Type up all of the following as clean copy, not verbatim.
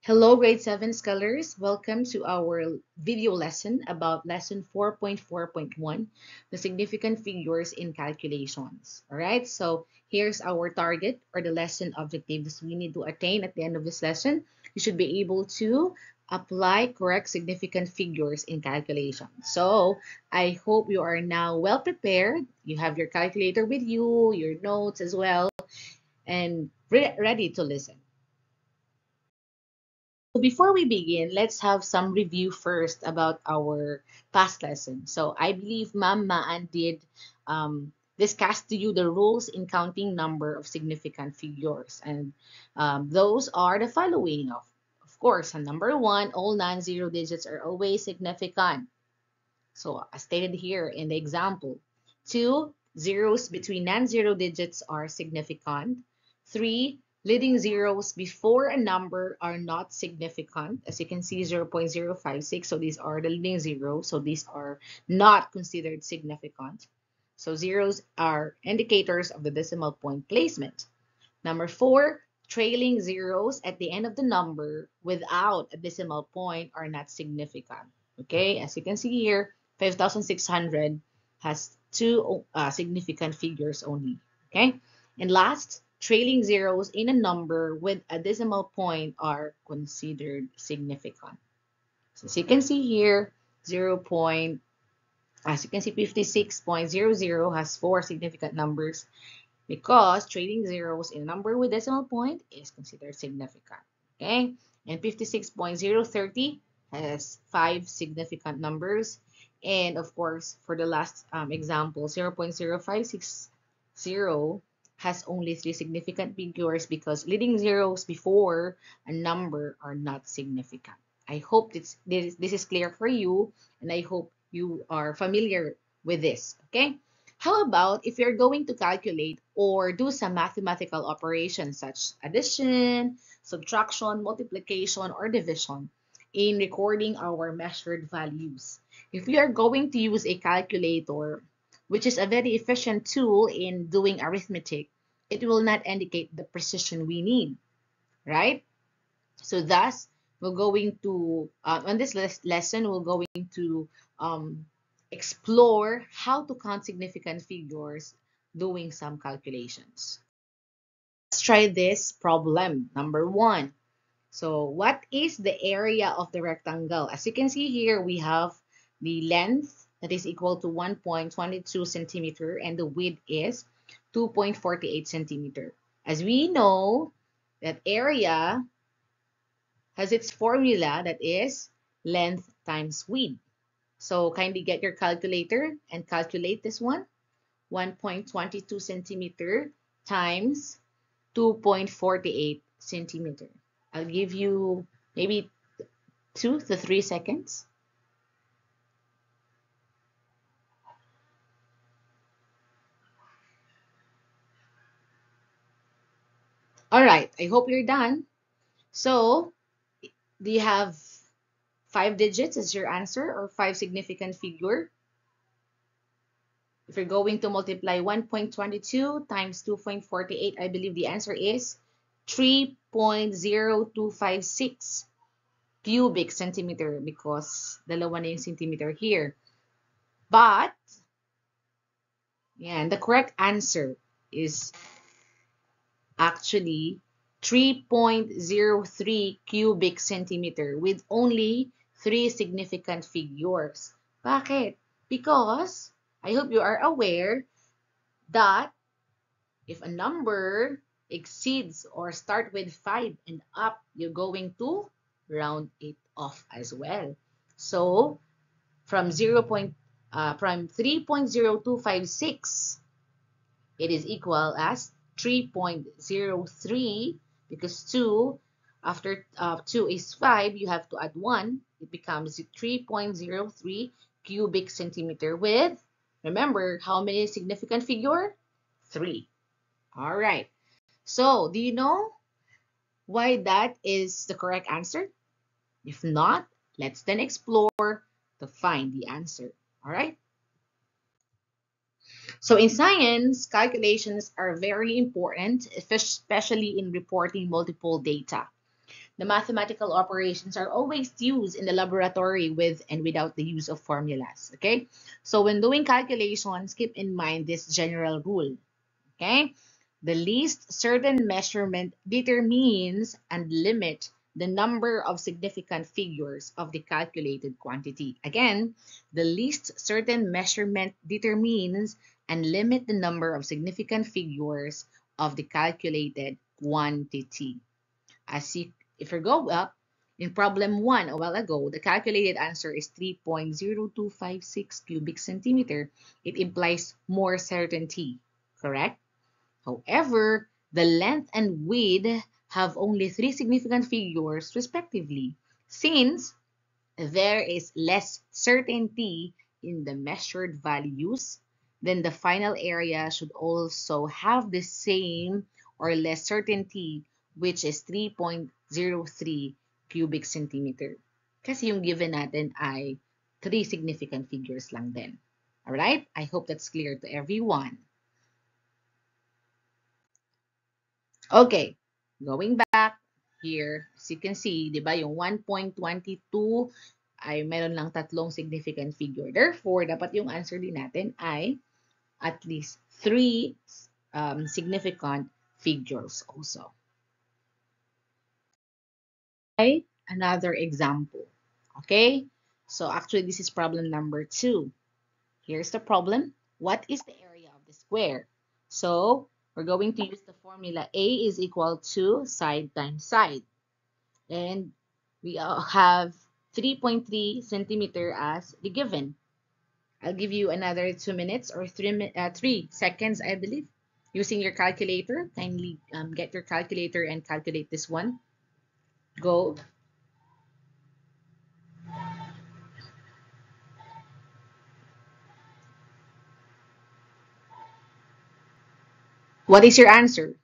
Hello, grade 7 scholars. Welcome to our video lesson about lesson 4.4.1, the significant figures in calculations. All right, so here's our target or the lesson objectives we need to attain at the end of this lesson. You should be able to apply correct significant figures in calculations. So I hope you are now well prepared. You have your calculator with you, your notes as well, and ready to listen. So before we begin, let's have some review first about our past lesson. So I believe Ma'am Maan did discuss to you the rules in counting number of significant figures. And those are the following. Of course, number one, all non-zero digits are always significant. So as stated here in the example, two, zeros between non-zero digits are significant. Three, leading zeros before a number are not significant. As you can see, 0.056. So these are the leading zeros. So these are not considered significant. So zeros are indicators of the decimal point placement. Number four, trailing zeros at the end of the number without a decimal point are not significant. Okay, as you can see here, 5,600 has two significant figures only. Okay, and last, trailing zeros in a number with a decimal point are considered significant. So as you can see here, 0. As you can see, 56.00 has four significant numbers because trading zeros in a number with decimal point is considered significant. Okay, and 56.030 has five significant numbers. And of course, for the last example, 0.0560 has only three significant figures because leading zeros before a number are not significant. I hope this is clear for you, and I hope you are familiar with this. Okay. How about if you're going to calculate or do some mathematical operations such addition, subtraction, multiplication, or division in recording our measured values? If we are going to use a calculator, which is a very efficient tool in doing arithmetic, it will not indicate the precision we need, right? So thus, we're going to, on this lesson, we're going to um, explore how to count significant figures doing some calculations. Let's try this problem. Number one. So what is the area of the rectangle? As you can see here, we have the length that is equal to 1.22 centimeter and the width is 2.48 centimeter. As we know that area has its formula that is length times width. So kindly get your calculator and calculate this one. 1.22 centimeter times 2.48 centimeter. I'll give you maybe 2 to 3 seconds. All right, I hope you're done. So, do you have five digits as your answer or five significant figure? If you're going to multiply 1.22 times 2.48, I believe the answer is 3.0256 cubic centimeter because dalawa na yung centimeter here. But, yeah, the correct answer is actually 3.03 cubic centimeter with only three significant figures. Bakit? Because I hope you are aware that if a number exceeds or start with 5 and up, you're going to round it off as well. So from from 3.0256, it is equal as 3.03 because 2 after 2 is 5, you have to add 1. It becomes 3.03 cubic centimeter with, remember, how many significant figure? 3. All right. So, do you know why that is the correct answer? If not, let's then explore to find the answer. All right. So in science, calculations are very important, especially in reporting multiple data. The mathematical operations are always used in the laboratory with and without the use of formulas. Okay? So when doing calculations, keep in mind this general rule. Okay? The least certain measurement determines and limit the number of significant figures of the calculated quantity. Again, the least certain measurement determines and limit the number of significant figures of the calculated quantity. As you, if you go up, in problem 1 a while ago, the calculated answer is 3.0256 cubic centimeter. It implies more certainty, correct? However, the length and width have only three significant figures respectively. Since there is less certainty in the measured values, then the final area should also have the same or less certainty, which is 3.03 cubic centimeter. Kasi yung given natin ay three significant figures lang din. Alright? I hope that's clear to everyone. Okay, going back here, as you can see, di ba, yung 1.22 ay meron lang tatlong significant figure. Therefore, dapat yung answer din natin ay at least three significant figures also. Okay, another example. Okay, so actually this is problem number 2. Here's the problem. What is the area of the square? So, we're going to use the formula A is equal to side times side. And we have 3.3 centimeter as the given. I'll give you another 2 minutes or 3 seconds, I believe. Using your calculator, kindly get your calculator and calculate this one. Go. What is your answer?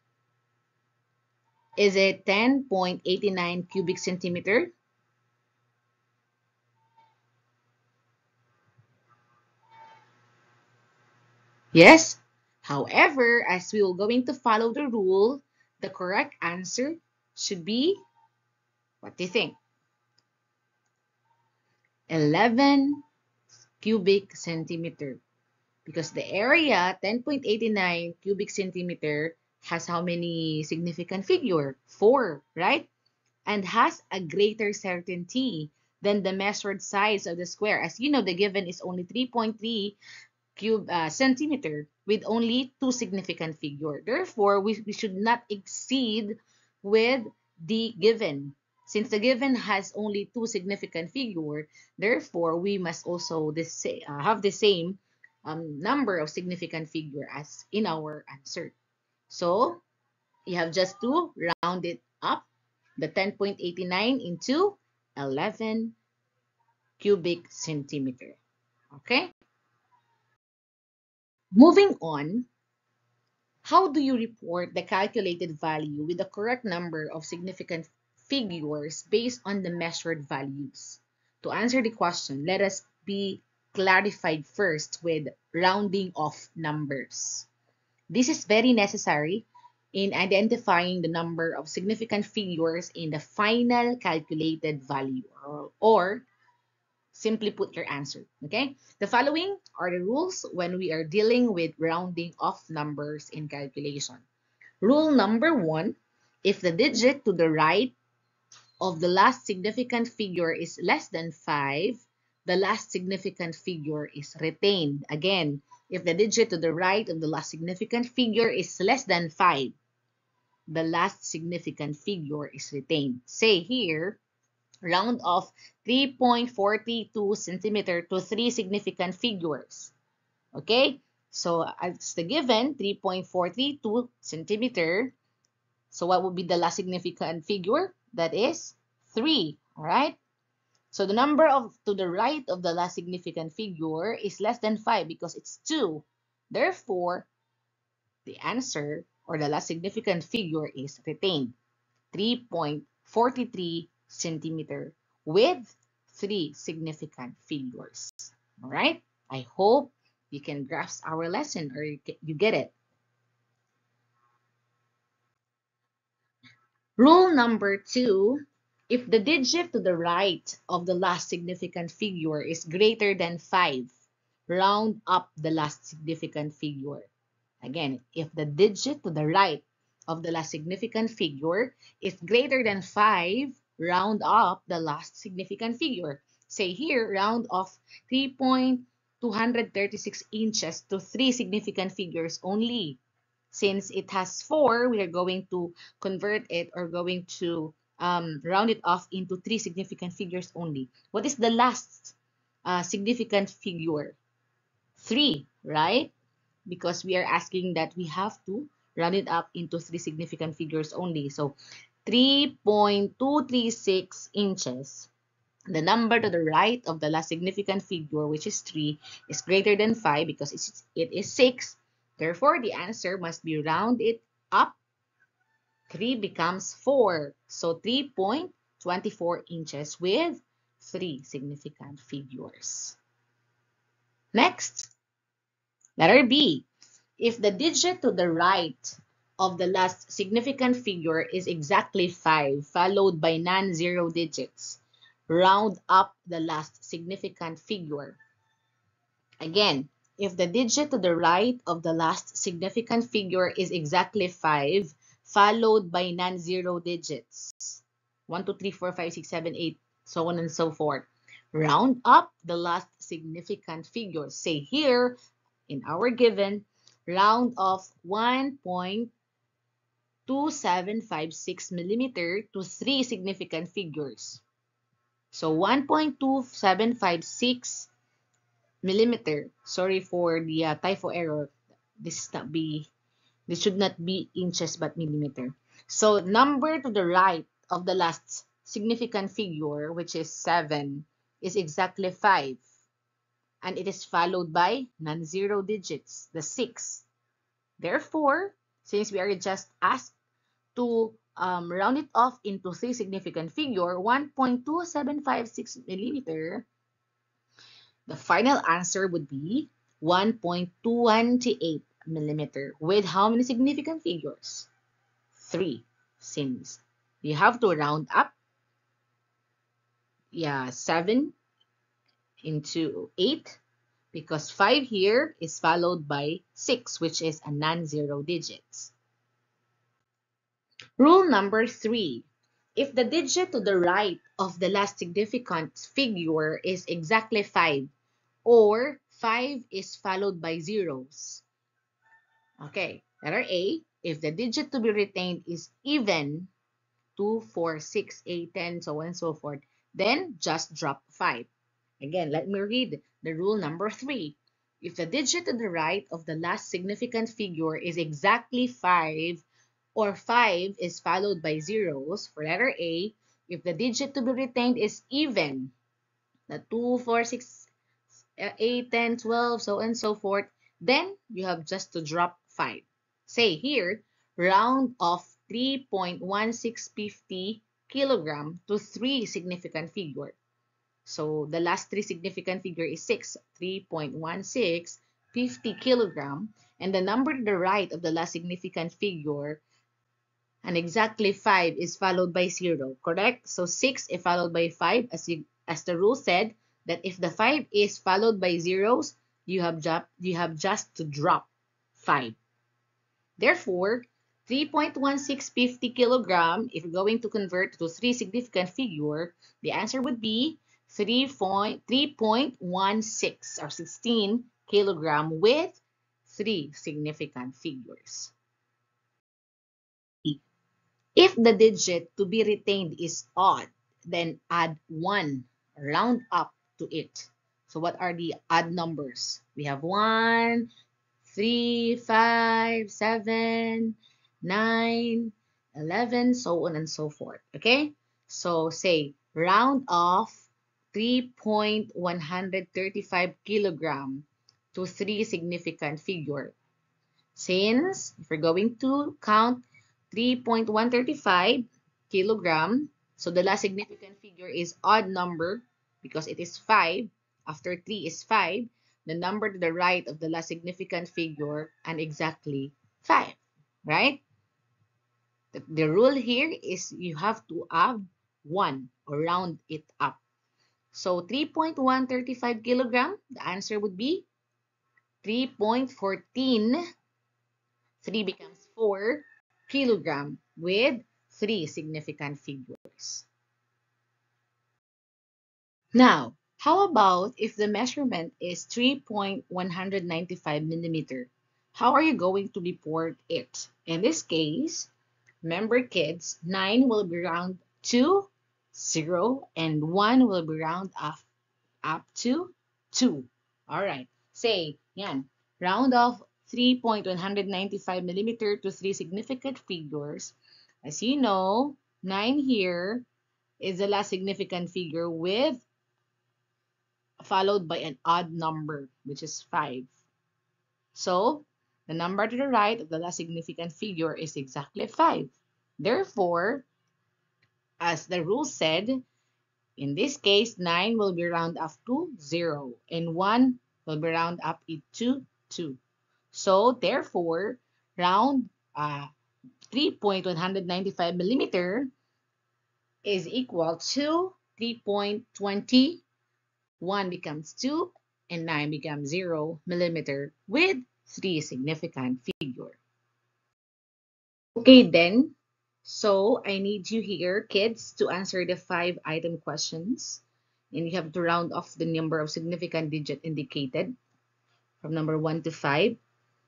Is it 10.89 cubic centimeter? Yes. However, as we are going to follow the rule, the correct answer should be, what do you think? 11 cubic centimeter. Because the area, 10.89 cubic centimeter, has how many significant figure? 4, right? And has a greater certainty than the measured size of the square. As you know, the given is only 3.3 centimeter with only 2 significant figure. Therefore, we should not exceed with the given. Since the given has only 2 significant figure, therefore, we must also have the same number of significant figure as in our answer. So, you have just to round it up, the 10.89 into 11 cubic centimeter. Okay? Moving on, how do you report the calculated value with the correct number of significant figures based on the measured values? To answer the question, let us be clarified first with rounding off numbers. This is very necessary in identifying the number of significant figures in the final calculated value, or simply put your answer. Okay? The following are the rules when we are dealing with rounding off numbers in calculation. Rule number 1, if the digit to the right of the last significant figure is less than 5, the last significant figure is retained. Again, if the digit to the right of the last significant figure is less than 5, the last significant figure is retained. Say here, round off 3.42 centimeter to 3 significant figures. Okay? So, as the given, 3.42 centimeter. So, what would be the last significant figure? That is 3. Alright? So, the number to the right of the last significant figure is less than 5 because it's 2. Therefore, the answer or the last significant figure is retained. 3.43 centimeter with 3 significant figures. All right? I hope you can grasp our lesson or you get it. Rule number 2, if the digit to the right of the last significant figure is greater than 5, round up the last significant figure. Again, if the digit to the right of the last significant figure is greater than 5, round up the last significant figure. Say here, round off 3.236 inches to 3 significant figures only. Since it has 4, we are going to convert it or going to round it off into 3 significant figures only. What is the last significant figure? 3, right? Because we are asking that we have to round it up into 3 significant figures only. So 3.236 inches. The number to the right of the last significant figure, which is 3, is greater than 5 because it is 6. Therefore, the answer must be round it up. 3 becomes 4. So 3.24 inches with 3 significant figures. Next, letter B. If the digit to the right of the last significant figure is exactly 5, followed by non-zero digits, round up the last significant figure. Again, if the digit to the right of the last significant figure is exactly 5, followed by non-zero digits, 1, 2, 3, 4, 5, 6, 7, 8, so on and so forth, round up the last significant figure. Say here, in our given, round off 1.2756 millimeter to 3 significant figures. So 1.2756 millimeter. Sorry for the typo error. This should not be inches but millimeter. So number to the right of the last significant figure, which is 7, is exactly 5. And it is followed by non-zero digits, the 6. Therefore, since we are just asked to round it off into 3 significant figure, 1.2756 millimeter, the final answer would be 1.28 millimeter. With how many significant figures? 3. Since you have to round up, 7 into 8, because 5 here is followed by 6, which is a non-zero digits. Rule number 3. If the digit to the right of the last significant figure is exactly 5, or 5 is followed by zeros. Okay, letter A, if the digit to be retained is even, 2, 4, 6, 8, 10, so on and so forth, then just drop 5. Again, let me read the rule number 3. If the digit to the right of the last significant figure is exactly 5, or 5 is followed by zeros, for letter A, if the digit to be retained is even, the 2, 4, 6, 8, 10, 12, so on and so forth, then you have just to drop 5. Say here, round off 3.1650 kilogram to 3 significant figure. So the last 3 significant figure is 6, 3.1650 kilogram, and the number to the right of the last significant figure, and exactly 5 is followed by 0, correct? So 6 is followed by 5, as the rule said, that if the 5 is followed by zeros, you have just to drop 5. Therefore, 3.1650 kilogram, if you're going to convert to 3 significant figure, the answer would be 3.16 or 16 kilogram with 3 significant figures. If the digit to be retained is odd, then add 1, round up to it. So what are the odd numbers? We have 1, 3, 5, 7, 9, 11, so on and so forth. Okay? So say round off 3.135 kilogram to 3 significant figure. Since if we're going to count 3.135 kilogram, so the last significant figure is odd number because it is 5. After 3 is 5. The number to the right of the last significant figure and exactly 5. Right? The rule here is you have to add 1 or round it up. So 3.135 kilogram, the answer would be 3.14. 3 becomes 4 kilogram with 3 significant figures. Now, how about if the measurement is 3.195 millimeter? How are you going to report it? In this case, remember kids, 9 will be round to 0 and 1 will be round up to 2. All right. Say, yan, round off 3.195 millimeter to 3 significant figures. As you know, 9 here is the last significant figure with followed by an odd number, which is 5. So, the number to the right of the last significant figure is exactly 5. Therefore, as the rule said, in this case, 9 will be round up to 0 and 1 will be round up to 2. So, therefore, round 3.195 millimeter is equal to 3.20. 1 becomes 2 and 9 becomes 0 millimeter with 3 significant figure. Okay then, so I need you here, kids, to answer the 5 item questions. And you have to round off the number of significant digit indicated from number 1 to 5.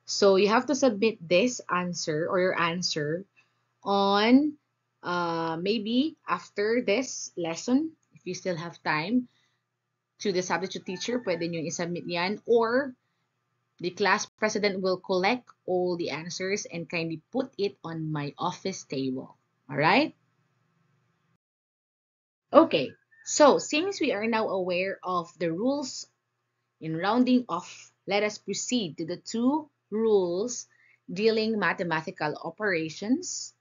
So you have to submit this answer or your answer on maybe after this lesson, if you still have time, to the substitute teacher, pwede nyo isubmit yan, or the class president will collect all the answers and kindly put it on my office table. All right? Okay, so since we are now aware of the rules in rounding off, let us proceed to the 2 rules dealing mathematical operations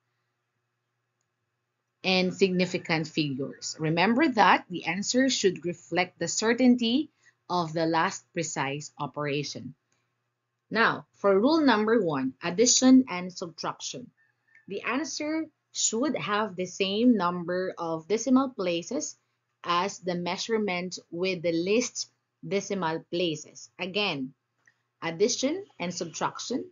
and significant figures. Remember that the answer should reflect the certainty of the last precise operation. Now, for rule number 1, addition and subtraction. The answer should have the same number of decimal places as the measurement with the least decimal places. Again, addition and subtraction.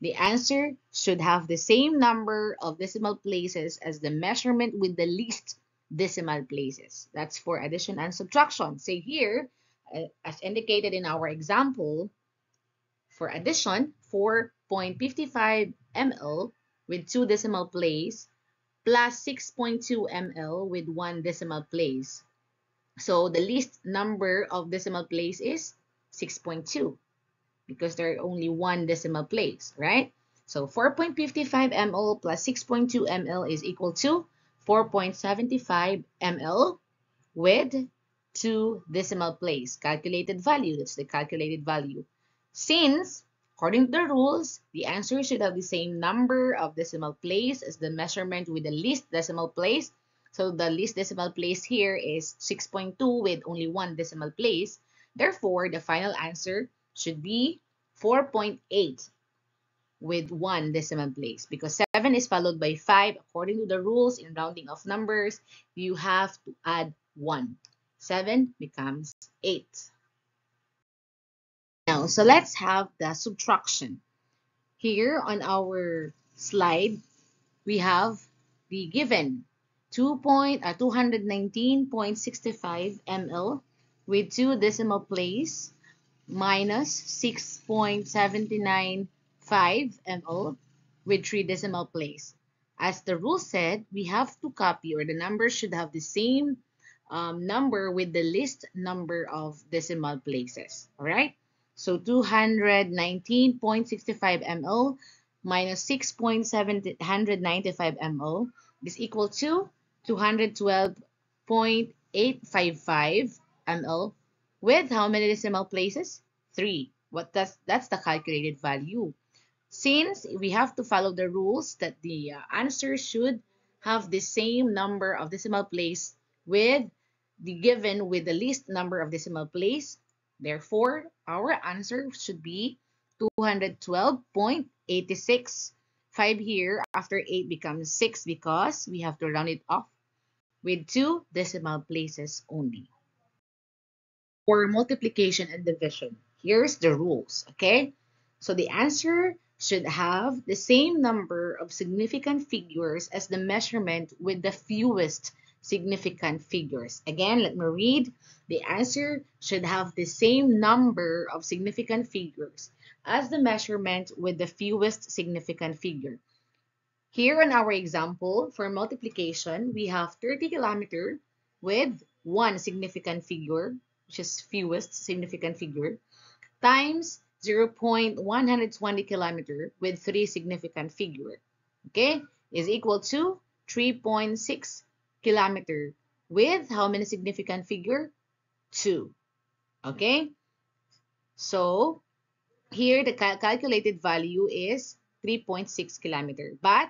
The answer should have the same number of decimal places as the measurement with the least decimal places. That's for addition and subtraction. Say here, as indicated in our example, for addition, 4.55 ml with 2 decimal place plus 6.2 ml with 1 decimal place. So the least number of decimal place is 6.2 because there are only 1 decimal place, right? So 4.55 ml plus 6.2 ml is equal to 4.75 ml with 2 decimal place. Calculated value, that's the calculated value. Since, according to the rules, the answer should have the same number of decimal place as the measurement with the least decimal place. So the least decimal place here is 6.2 with only 1 decimal place. Therefore, the final answer should be 4.8 with 1 decimal place. Because 7 is followed by 5, according to the rules in rounding of numbers, you have to add 1. 7 becomes 8. Now, so let's have the subtraction. Here on our slide, we have the given 219.65 ml with 2 decimal place minus 6.795 ml with 3 decimal place. As the rule said, we have to copy, or the number should have the same number with the least number of decimal places. All right? So 219.65 ml minus 6.795 ml is equal to 212.855 ml with how many decimal places? 3. That's the calculated value. Since we have to follow the rules that the answer should have the same number of decimal place with the given with the least number of decimal place, therefore our answer should be 212.86 5 here after 8 becomes 6 because we have to round it off with 2 decimal places only. For multiplication and division, here's the rules, okay? So the answer should have the same number of significant figures as the measurement with the fewest significant figures. Again, let me read. The answer should have the same number of significant figures as the measurement with the fewest significant figure. Here in our example, for multiplication, we have 30 kilometer with one significant figure, which is fewest significant figure, times 0.120 kilometer with three significant figure, okay, is equal to 3.6 kilometer with how many significant figure? 2, okay? So, here the calculated value is 3.6 kilometer, but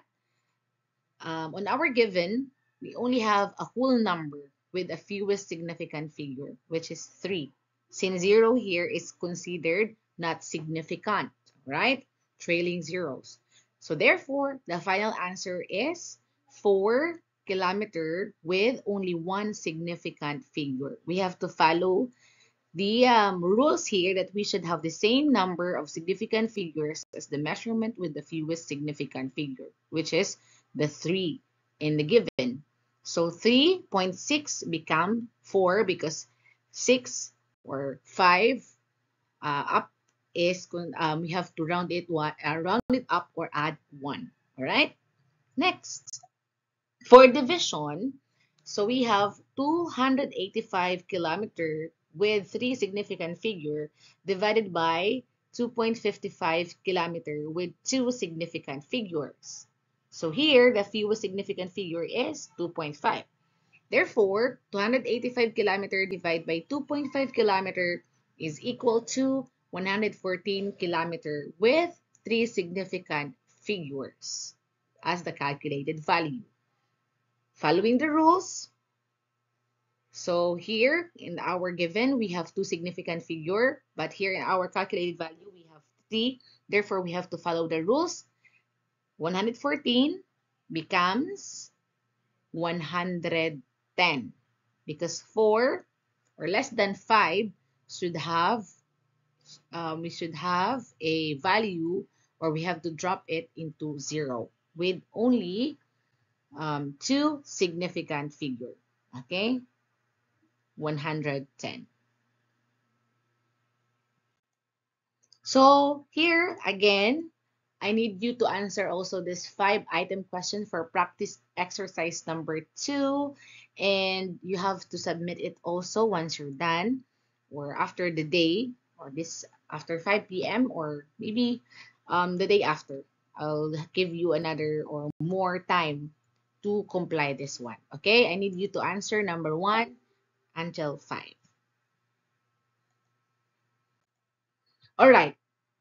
on our given, we only have a whole number with a fewest significant figure, which is 3. Since 0 here is considered not significant, right? Trailing zeros. So therefore, the final answer is 4 kilometer with only one significant figure. We have to follow the rules here that we should have the same number of significant figures as the measurement with the fewest significant figure, which is the 3 in the given. So 3.6 become 4 because 6 or 5 up is, we have to round it up or add 1. All right? Next, for division, so we have 285 kilometer with three significant figure divided by 2.55 kilometer with two significant figures. So here, the fewest significant figure is 2.5. Therefore, 285 kilometer divided by 2.5 kilometer is equal to 114 kilometer with three significant figures as the calculated value. Following the rules, so here in our given, we have two significant figure, but here in our calculated value, we have 3. Therefore, we have to follow the rules. 114 becomes 110 because 4 or less than 5 should have, we should have a value, or we have to drop it into 0 with only two significant figure, okay? 110. So here again, I need you to answer also this 5-item question for practice exercise number 2, and you have to submit it also once you're done or after the day, or this after 5 p.m. or maybe the day after. I'll give you another or more time to comply this one. Okay, I need you to answer number 1 until 5. All right.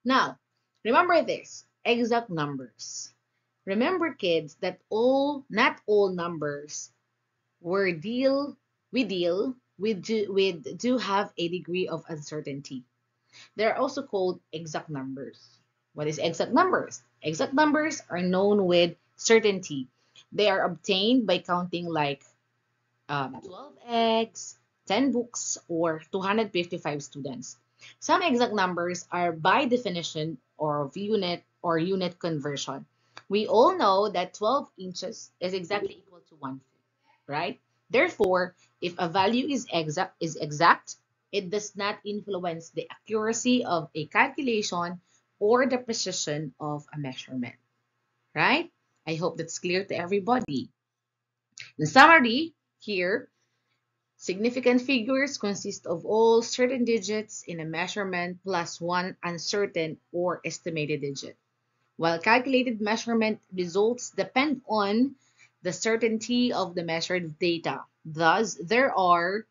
Now, remember this, exact numbers. Remember, kids, that not all numbers we deal with do have a degree of uncertainty. They're also called exact numbers. What is exact numbers? Exact numbers are known with certainty. They are obtained by counting like 12 eggs, 10 books, or 255 students. Some exact numbers are by definition or unit conversion. We all know that 12 inches is exactly equal to 1 foot, right? Therefore, if a value is exact, it does not influence the accuracy of a calculation or the precision of a measurement, right? I hope that's clear to everybody. In summary, here, significant figures consist of all certain digits in a measurement plus one uncertain or estimated digit, while calculated measurement results depend on the certainty of the measured data. Thus, there are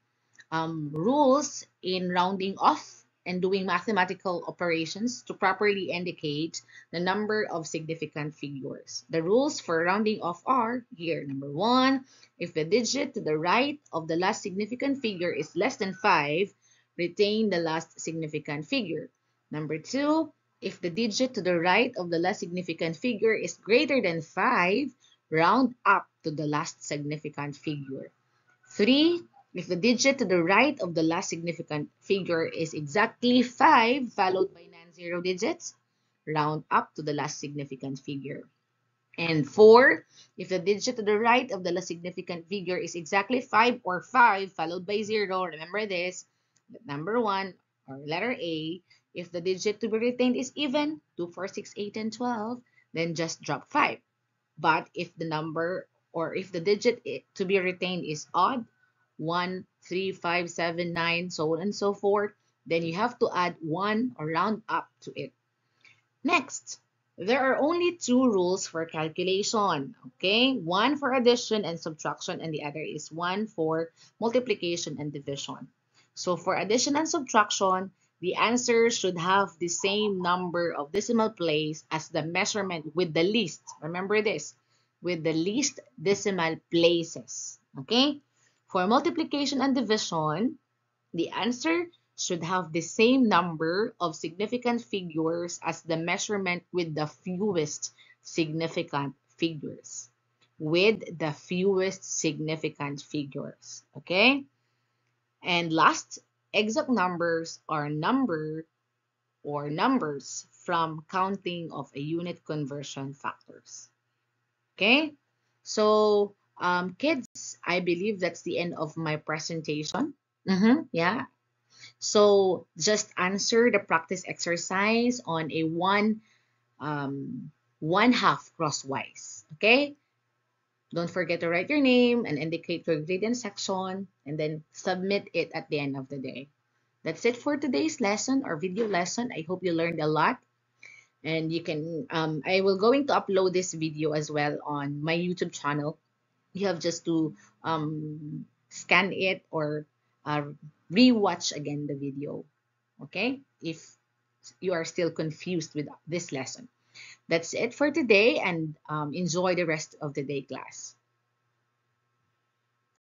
rules in rounding off and doing mathematical operations to properly indicate the number of significant figures. The rules for rounding off are here. Number 1, if the digit to the right of the last significant figure is less than 5, retain the last significant figure. Number 2, If the digit to the right of the last significant figure is greater than 5, round up to the last significant figure. 3. If the digit to the right of the last significant figure is exactly 5 followed by non-zero digits, round up to the last significant figure. And 4, if the digit to the right of the last significant figure is exactly 5 or 5 followed by 0, remember this, number 1 or letter A, if the digit to be retained is even, 2, 4, 6, 8, and 12, then just drop 5. But if the number or if the digit to be retained is odd, 1, 3, 5, 7, 9, so on and so forth, then you have to add 1 or round up to it. Next, there are only two rules for calculation, okay? One for addition and subtraction, and the other is one for multiplication and division. So for addition and subtraction, the answer should have the same number of decimal place as the measurement with the least. Remember this, with the least decimal places, okay? For multiplication and division, the answer should have the same number of significant figures as the measurement with the fewest significant figures. With the fewest significant figures. Okay? And last, exact numbers are number or numbers from counting of a unit conversion factors. Okay? So, kids, I believe that's the end of my presentation. Yeah. So just answer the practice exercise on a one half crosswise. Okay? Don't forget to write your name and indicate your grade and section and then submit it at the end of the day. That's it for today's lesson or video lesson. I hope you learned a lot. And you can I will going to upload this video as well on my YouTube channel. You have just to scan it or rewatch again the video, okay, if you are still confused with this lesson. That's it for today, and enjoy the rest of the day, class.